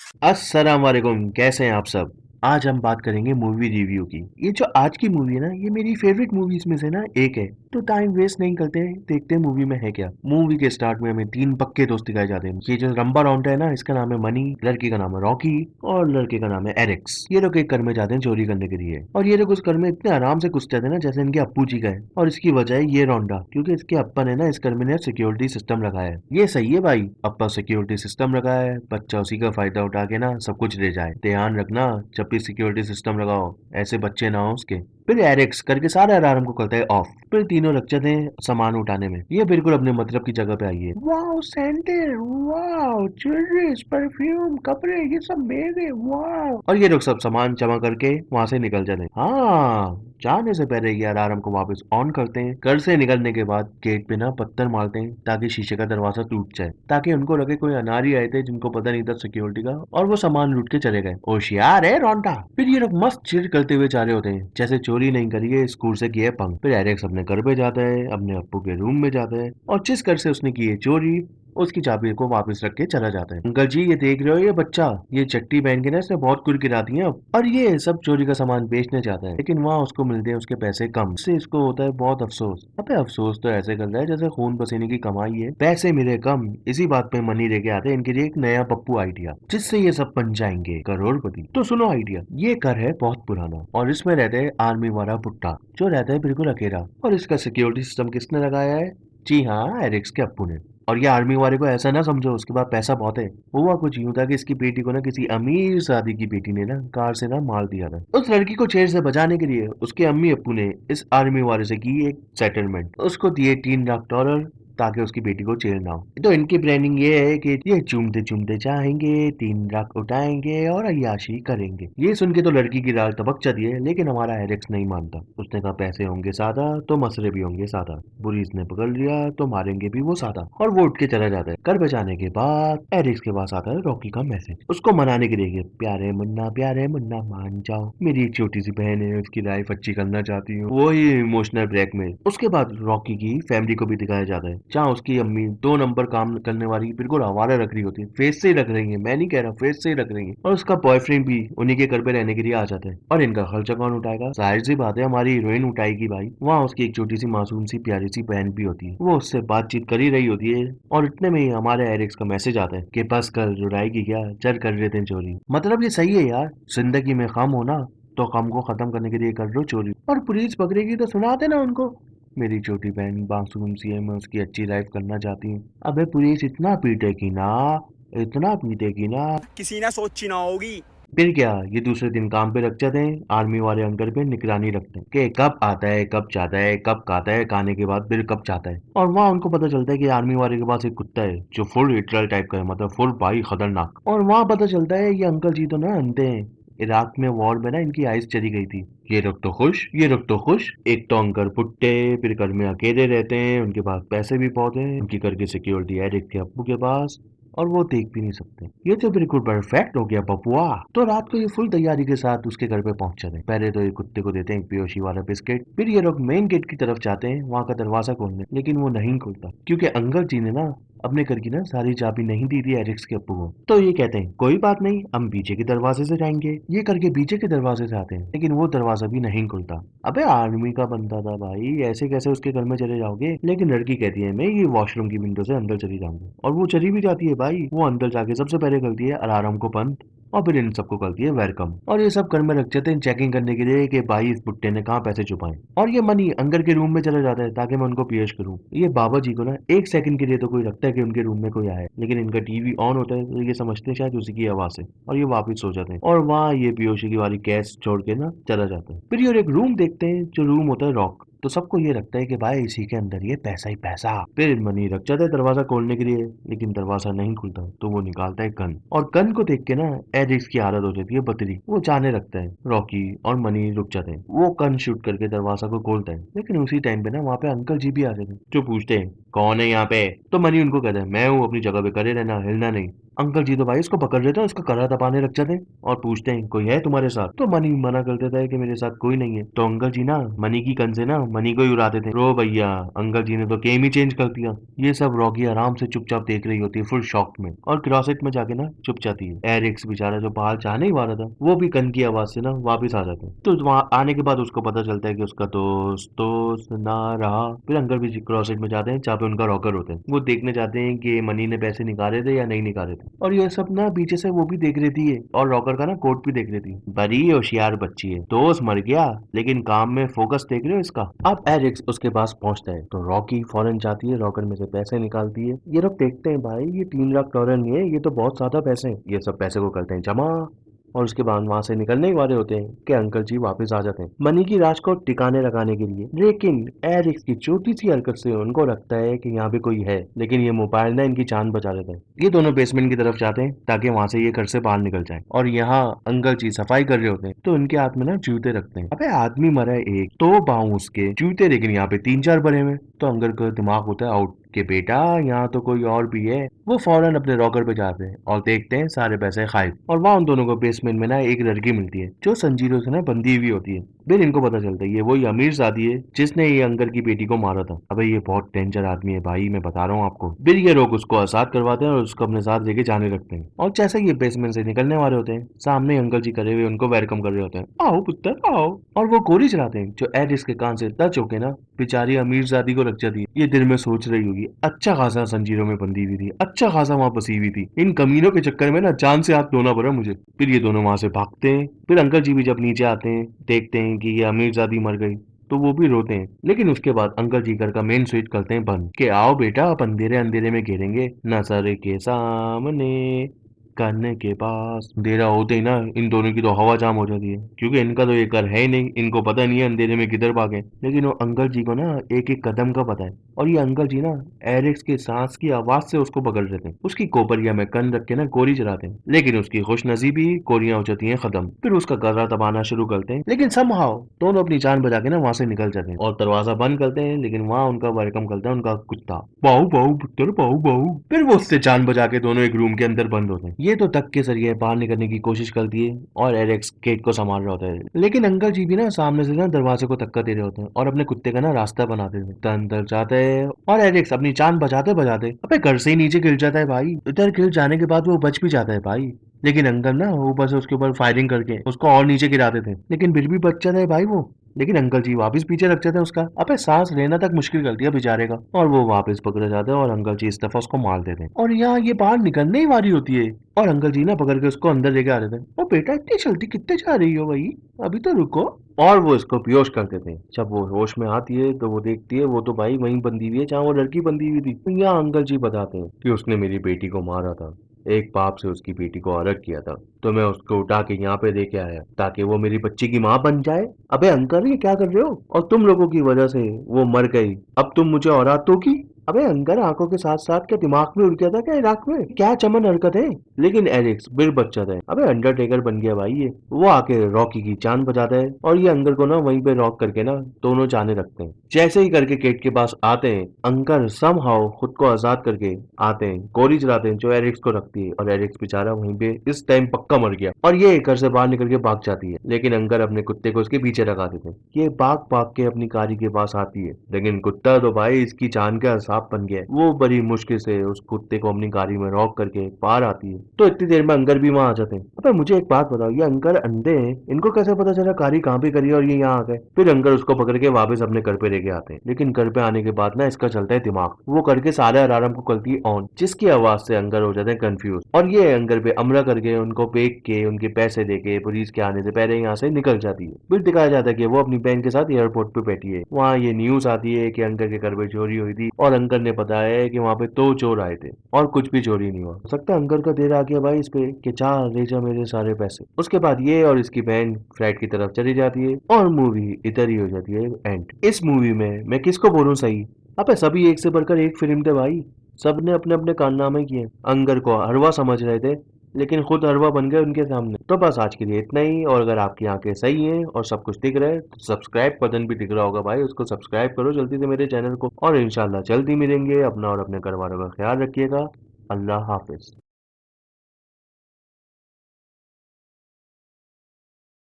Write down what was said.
अस्सलाम वालेकुम, कैसे हैं आप सब? आज हम बात करेंगे मूवी रिव्यू की। ये जो आज की मूवी है ना, ये मेरी फेवरेट मूवीज में से ना एक है। तो टाइम वेस्ट नहीं करते हैं, देखते हैं मूवी में है क्या। मूवी के स्टार्ट में हमें तीन पक्के दोस्त दिखाए जाते हैं। ये जो रंबा रौंटा है ना, इसका नाम है मनी, लड़की का नाम है रॉकी और लड़के का नाम है एरिक्स। ये लोग एक घर में जाते हैं चोरी करने के लिए और ये लोग उस घर में इतने आराम से घुस जाते हैं ना जैसे इनके अप्पू जी का है। और इसकी वजह है ये रौंडा, क्योंकि इसके अप्पा ने ना इस घर में ना सिक्योरिटी सिस्टम लगाया है। ये सही है भाई, अप्पा सिक्योरिटी सिस्टम लगाया है, बच्चा उसी का फायदा उठा के ना सब कुछ ले जाए। ध्यान रखना, जब भी सिक्योरिटी सिस्टम लगाओ ऐसे बच्चे ना हो उसके। फिर एरिक्स करके सारे अलार्म को करता है ऑफ। फिर तीनों लग जाते हैं सामान उठाने में। ये बिल्कुल अपने मतलब की जगह पे आई है। Wow sandal, wow jewelleries, perfume, कपड़े, ये सब मेरे, वाओ। और ये लोग सब सामान जमा करके वहां से निकल जाते हैं। हाँ, जाने से पहले ये अलार्म को वापस ऑन करते हैं। घर से निकलने के बाद गेट पे ना पत्थर मारते हैं ताकि शीशे का दरवाजा टूट जाए, ताकि उनको लगे कोई अनारी आए थे जिनको पता नहीं था सिक्योरिटी का, और वो सामान लूट के चले गए। होशियार है रोंटा। फिर ये लोग मस्त चिल करते हुए जा रहे होते हैं जैसे चोरी नहीं करी है, स्कूल से किए पंग। फिर एलेक्स अपने घर पे जाता है, अपने अप्पू के रूम में जाता है और जिस घर से उसने की है चोरी उसकी चाबी को वापस रख के चला जाता है। अंकल जी, ये देख रहे हो ये बच्चा, ये चट्टी पहन के ना इसने बहुत कुल गिराती है अब। और ये सब चोरी का सामान बेचने जाता है, लेकिन वहाँ उसको मिलते हैं उसके पैसे कम। इससे इसको होता है बहुत अफसोस। अबे अफसोस तो ऐसे कर रहा है जैसे खून पसीने की कमाई है, पैसे मिले कम। इसी बात पे मनी लेके आते हैं इनके लिए एक नया पप्पू आइडिया, जिससे ये सब बन जाएंगे करोड़पति। तो सुनो आइडिया, ये घर है बहुत पुराना और इसमें रहते हैं आर्मी वाला भुट्टा, जो रहता है बिल्कुल अकेला। और इसका सिक्योरिटी सिस्टम किसने लगाया है? जी हाँ, एरिक्स के अप्पू ने। और ये आर्मी वाले को ऐसा ना समझो उसके पास पैसा बहुत है। हुआ कुछ यूं था कि इसकी बेटी को ना किसी अमीर शादी की बेटी ने ना कार से ना मार दिया था। उस लड़की को जेल से बचाने के लिए उसके अम्मी अप्पू ने इस आर्मी वाले से की एक सेटलमेंट, उसको दिए $3 लाख ताकि उसकी बेटी को जेल ना हो। तो इनकी प्लानिंग ये है कि ये चूमते चूमते जाएंगे, 3 लाख उठाएंगे और अय्याशी करेंगे। ये सुन के तो लड़की की राल तबक चली है, लेकिन हमारा एलेक्स नहीं मानता। उसने कहा पैसे होंगे सादा तो मसले भी होंगे सादा, पुलिस ने पकड़ लिया तो मारेंगे भी वो सादा। और वो उठ के चला जाता है। घर पे जाने के बाद एरिक्स के पास आता है रॉकी का मैसेज, उसको मनाने के लिए कि प्यारे मुन्ना मान जाओ, मेरी एक छोटी सी बहन है, उसकी लाइफ अच्छी करना चाहती हूँ। वो ही इमोशनल ब्लैकमेल। उसके बाद रॉकी की फैमिली को भी दिखाया जाता है, जहाँ उसकी अम्मी 2 नंबर काम करने वाली बिल्कुल आवारा रख रही होती है। फेस से ही रख रही है, मैं नहीं कह रहा, फेस से ही रख रही है। और उसका बॉयफ्रेंड भी उन्हीं के घर पे रहने के लिए आ जाता है। और इनका खर्चा कौन उठाएगा? जाहिर सी बात है हमारी हीरोइन उठाएगी भाई। वहाँ उसकी एक छोटी सी मासूम सी प्यारी सी बहन भी होती है, वो उससे बातचीत कर ही रही होती है। और इतने में ही हमारे एरिक्स का मैसेज आता है कि बस कर, रुलाएगी क्या, चल कर लेते हैं चोरी। मतलब ये सही है यार, जिंदगी में गम हो ना तो गम को खत्म करने के लिए कर लो चोरी। और पुलिस पकड़ेगी तो सुना देना उनको, मेरी छोटी बहन मासूम सी है, मैं उसकी अच्छी लाइफ करना चाहती हूँ। अबे पुलिस इतना पीटेगी ना, इतना पीटेगी ना। किसी ने सोची ना होगी। फिर क्या, ये दूसरे दिन काम पे रख जाते हैं। आर्मी वाले अंकल पे निगरानी रखते हैं कि कब आता है, कब जाता है, कब खाता है, खाने के बाद फिर कब जाता है। और वहाँ उनको पता चलता है कि आर्मी वाले के पास एक कुत्ता है जो फुल लिटरल टाइप का है, मतलब फुल भाई खतरनाक। और वहाँ पता चलता है ये अंकल जी तो ना अंधे हैं। इराक में वॉर में ना इनकी आइस चली गई थी। ये लोग तो खुश, ये लोग तो खुश। एक तो अंकल पुट्टे, फिर घर में अकेले रहते हैं, उनके पास पैसे भी बहुत हैं, उनकी घर की सिक्योरिटी है एरिक के अब्बू के पास, और वो देख भी नहीं सकते। ये तो बिल्कुल परफेक्ट हो गया बबुआ। तो रात को ये फुल तैयारी के साथ उसके घर पे पहुंच जाते हैं। पहले तो ये कुत्ते को देते हैं एक बेहोशी वाला बिस्किट। फिर ये लोग मेन गेट की तरफ जाते हैं वहां का दरवाजा खोलने, लेकिन वो नहीं खुलता क्योंकि अंकल जी ने ना अपने घर की ना सारी चाबी नहीं दी थी एरिक्स के अप्पू को। तो ये कहते हैं कोई बात नहीं, हम पीछे के दरवाजे से जाएंगे। ये करके पीछे के दरवाजे से आते हैं, लेकिन वो दरवाजा भी नहीं खुलता। अबे आर्मी का बंदा था भाई, ऐसे कैसे उसके घर में चले जाओगे? लेकिन लड़की कहती है मैं ये वॉशरूम की विंडो से अंदर चली जाऊंगी, और वो चली भी जाती है भाई। वो अंदर जाके सबसे पहले करती है अलार्म को बंद, और फिर इन सबको करती है वेलकम। और ये सब घर में रख जाते हैं चेकिंग करने के लिए कि भाई इस बुट्टे ने कहाँ पैसे छुपाए। और ये मनी अंकल के रूम में चला जाता है ताकि मैं उनको पेश करूँ। ये बाबा जी को ना एक सेकंड के लिए तो कोई लगता है कि उनके रूम में कोई आया है, लेकिन इनका टीवी ऑन होता है तो ये समझते हैं शायद उसी की आवाज है, और ये वापिस सो जाते हैं। और वहाँ ये बेहोशी की वाली गैस छोड़ के ना चला जाता है। फिर ये एक रूम देखते हैं, जो रूम होता है रॉक। तो सबको ये लगता है कि भाई इसी के अंदर ये पैसा ही पैसा। फिर मनी रख जाता है दरवाजा खोलने के लिए, लेकिन दरवाजा नहीं खुलता। तो वो निकालता है गन, और गन को देख के ना एरिक्स की हालत हो जाती है बदली। वो जाने लगता है, रॉकी और मनी रुक जाते हैं। वो गन शूट करके दरवाजा को खोलता है, लेकिन उसी टाइम पे ना वहाँ पे अंकल जी भी आ जाते हैं, जो पूछते हैं कौन है यहाँ पे। तो मनी उनको कहता है मैं हूँ, अपनी जगह पे खड़े रहना, हिलना नहीं। अंकल जी तो भाई इसको पकड़ लेते हैं, उसका करा दबाने लग जाते हैं और पूछते हैं कोई है तुम्हारे साथ। तो मनी मना कर देता है कि मेरे साथ कोई नहीं है। तो अंकल जी ना मनी की गन से ना मनी को ही उड़ाते थे। रो भैया, अंकल जी ने तो गेम ही चेंज कर दिया। ये सब रॉकी आराम से चुपचाप देख रही होती है फुल शॉक में, और क्लोसेट में जाके ना चुप जाती है। एरिक्स बेचारा जो बाहर जा नहीं पा रहा था, वो भी गन की आवाज से ना वापस आ जाता है। तो वहां आने के बाद उसको पता चलता है कि उसका दोस्त ना रहा। फिर अंकल भी क्लोसेट में जाते हैं जहाँ पे उनका रॉकर होता है। वो देखने जाते हैं कि मनी ने पैसे निकाले थे या नहीं निकाले थे, और ये सब ना पीछे से वो भी देख रही थी और रॉकर का ना कोट भी देख रही थी। बड़ी होशियार बच्ची है, दोस्त मर गया लेकिन काम में फोकस देख रहे हो इसका। अब एरिक्स उसके पास पहुंचता है तो रॉकी फौरन जाती है, रॉकर में से पैसे निकालती है। ये लोग देखते हैं भाई ये 3 लाख डॉलर नहीं है, ये तो बहुत ज्यादा पैसे हैं। ये सब पैसे को करते हैं जमा, और उसके बाद वहां से निकलने ही वाले होते हैं कि अंकल जी वापस आ जाते हैं मनी की राज को टिकाने लगाने के लिए। लेकिन एरिक्स की छोटी सी हरकत से उनको लगता है कि यहाँ पे कोई है, लेकिन ये मोबाइल ना इनकी जान बचा लेता है। ये दोनों बेसमेंट की तरफ जाते हैं ताकि वहां से ये घर से बाहर निकल जाए, और यहाँ अंकल जी सफाई कर रहे होते हैं तो उनके हाथ में ना जूते रखते हैं। अबे आदमी मरा है एक तो बाउंस के जूते, लेकिन यहाँ पे 3-4 बने हुए। तो अंकल का दिमाग होता है आउट कि बेटा यहाँ तो कोई और भी है। वो फौरन अपने रॉकर पे जाते हैं और देखते हैं सारे पैसे गायब, और वहाँ उन दोनों को बेसमेंट में ना एक लड़की मिलती है जो संजीरों से ना बंधी हुई होती है। फिर इनको पता चलता है ये वही अमीर शादी है जिसने ये अंकल की बेटी को मारा था। अबे ये बहुत डेंजर आदमी है भाई, मैं बता रहा हूँ आपको। फिर ये लोग उसको आजाद करवाते हैं और उसको अपने साथ लेके जाने लगते हैं, और जैसे ये बेसमेंट से निकलने वाले होते हैं सामने अंकल जी करे हुए उनको वेलकम कर रहे होते हैं, आओ पुत्र आओ। और वो गोली चलाते हैं जो एडिस के कान से टच होके ना बेचारी अमीरजादी को लग जाती है। ये दिल में सोच रही होगी अच्छा खासा संजीरों में बंधी हुई थी, अच्छा खासा वहां बसी हुई थी, इन कमीनों के चक्कर में ना जान से हाथ धोना पड़ा मुझे। फिर ये दोनों वहां से भागते हैं। फिर अंकल जी भी जब नीचे आते हैं देखते हैं कि ये अमीरजादी मर गई तो वो भी रोते हैं। लेकिन उसके बाद अंकल जी घर का मेन स्विच करते हैं बंद कि आओ बेटा आप अंधेरे अंधेरे में घेरेंगे नजर के सामने करने के पास। अंधेरा होते ही ना इन दोनों की तो हवा जाम हो जाती है, क्योंकि इनका तो ये घर है ही नहीं, इनको पता नहीं है अंधेरे में किधर भागे। लेकिन वो अंकल जी को ना एक एक कदम का पता है, और ये अंकल जी ना एरिक्स की सांस की आवाज से उसको पकड़ लेते हैं। उसकी कोपरिया में कन रख के ना गोली चलाते हैं, लेकिन उसकी खुशनसीबी गोलियां हो जाती हैं खत्म। फिर उसका गर्रा दबाना शुरू करते हैं, लेकिन समहाउ दोनों अपनी जान बचा के ना वहां से निकल जाते हैं और दरवाजा बंद करते हैं। लेकिन वहां उनका वेलकम करता है उनका कुत्ता, बाऊ बाऊ पुत्र बाऊ बाऊ। फिर वो उससे जान बचा के दोनों एक रूम के अंदर बंद होते हैं। ये तो तक के जरिए बाहर निकलने की कोशिश करती है और एलेक्स गेट को संभाल रहा होता है, लेकिन अंकल जी भी ना सामने से ना दरवाजे को धक्का दे रहे होते हैं और अपने कुत्ते का ना रास्ता बनाते हैं। तो अंदर जाते हैं और एलेक्स अपनी जान बचाते बचाते अबे घर से ही नीचे गिर जाता है भाई। इधर गिर जाने के बाद वो बच भी जाता है भाई, लेकिन अंकल ना ऊपर से उसके ऊपर फायरिंग करके उसको और नीचे गिराते थे, लेकिन फिर भी बच जाता है भाई वो। लेकिन अंकल जी वापस पीछे रख जाते हैं उसका। अबे सांस लेना तक मुश्किल कर दिया बेचारे का, और वो वापस पकड़े जाते हैं और अंकल जी इस दफा उसको मार देते हैं। और यहाँ ये बाहर निकलने ही वाली होती है और अंकल जी ना पकड़ के उसको अंदर लेके आ देते हैं। ओ बेटा इतनी जल्दी कितने जा रही हो भाई, अभी तो रुको। और वो इसको बेहोश कर देते हैं। जब वो होश में आती है तो वो देखती है वो तो भाई वहीं बंधी हुई है जहाँ वो लड़की बंधी हुई थी। तो यहाँ अंकल जी बताते हैं कि उसने मेरी बेटी को मारा था, एक बाप से उसकी बेटी को अलग किया था, तो मैं उसको उठा के यहाँ पे लेके आया ताकि वो मेरी बच्ची की माँ बन जाए। अबे अंकल ये क्या कर रहे हो, और तुम लोगों की वजह से वो मर गई, अब तुम मुझे औलाद दोगी। अबे अंकल आंखों के साथ साथ क्या दिमाग में उड़ गया था क्या इराक में, क्या चमन हरकत है। लेकिन एरिक्स फिर बच जाता है। अबे अंडरटेकर बन गया भाई ये। वो आके रॉकी की जान बचाता है और ये अंकल को ना वहीं पे रॉक करके ना दोनों जाने लगते हैं। जैसे ही करके गेट के पास आते हैं अंकल समहाउ खुद को आजाद करके आते हैं, गोली चलाते हैं जो एरिक्स को रखती है, और एरिक्स बेचारा वहीं पे इस टाइम पक्का मर गया और ये घर से बाहर निकल के भाग जाती है। लेकिन अंकल अपने कुत्ते को उसके पीछे लगा देते हैं। ये भाग भाग के अपनी कारी के पास आती है, लेकिन कुत्ता तो भाई इसकी जान का सांप बन गया है। वो बड़ी मुश्किल से उस कुत्ते को अपनी गाड़ी में रॉक करके पार आती है। तो इतनी देर में अंकल भी वहां आ जाते हैं। अबे मुझे एक बात बताओ, ये अंकल अंधे हैं, इनको कैसे पता चला कारी कहाँ पे करी और ये यहाँ आ गए। फिर अंकल उसको पकड़ के वापस अपने घर पे लेके आते हैं, लेकिन घर पे आने के बाद ना इसका चलता है दिमाग। वो करके सारे अलार्म को करती है ऑन, जिसकी आवाज से अंकल हो जाते हैं कंफ्यूज, और ये अंकल पे हमला करके उनको बेच के उनके पैसे देके पुलिस के आने से पहले यहाँ से निकल जाती है। फिर दिखाया जाता है कि वो अपनी बहन के साथ एयरपोर्ट पे बैठी है। वहाँ ये न्यूज आती है कि अंकल के घर पे चोरी हुई थी और अंकल ने बताया है कि वहाँ पे 2 चोर आए थे और कुछ भी चोरी नहीं हुआ। हो सकता है अंकल का देर आ गया भाई इस पे कि जा ले जा मेरे सारे पैसे। उसके बाद ये और इसकी बहन फ्लाइट की तरफ चली जाती है और मूवी इधर ही हो जाती है एंड। इस मूवी में मैं किसको बोलूं सही, अबे सभी एक से बढ़कर एक फिल्म थे भाई, सबने अपने अपने कारनामे किए। अंगर को हरवा समझ रहे थे लेकिन खुद हरवा बन गए उनके सामने। तो बस आज के लिए इतना ही, और अगर आपकी आंखें सही हैं और सब कुछ दिख रहा है तो सब्सक्राइब बटन भी दिख रहा होगा भाई, उसको सब्सक्राइब करो जल्दी से मेरे चैनल को, और इंशाल्लाह जल्दी मिलेंगे। अपना और अपने घर वालों का ख्याल रखिएगा। अल्लाह हाफिज।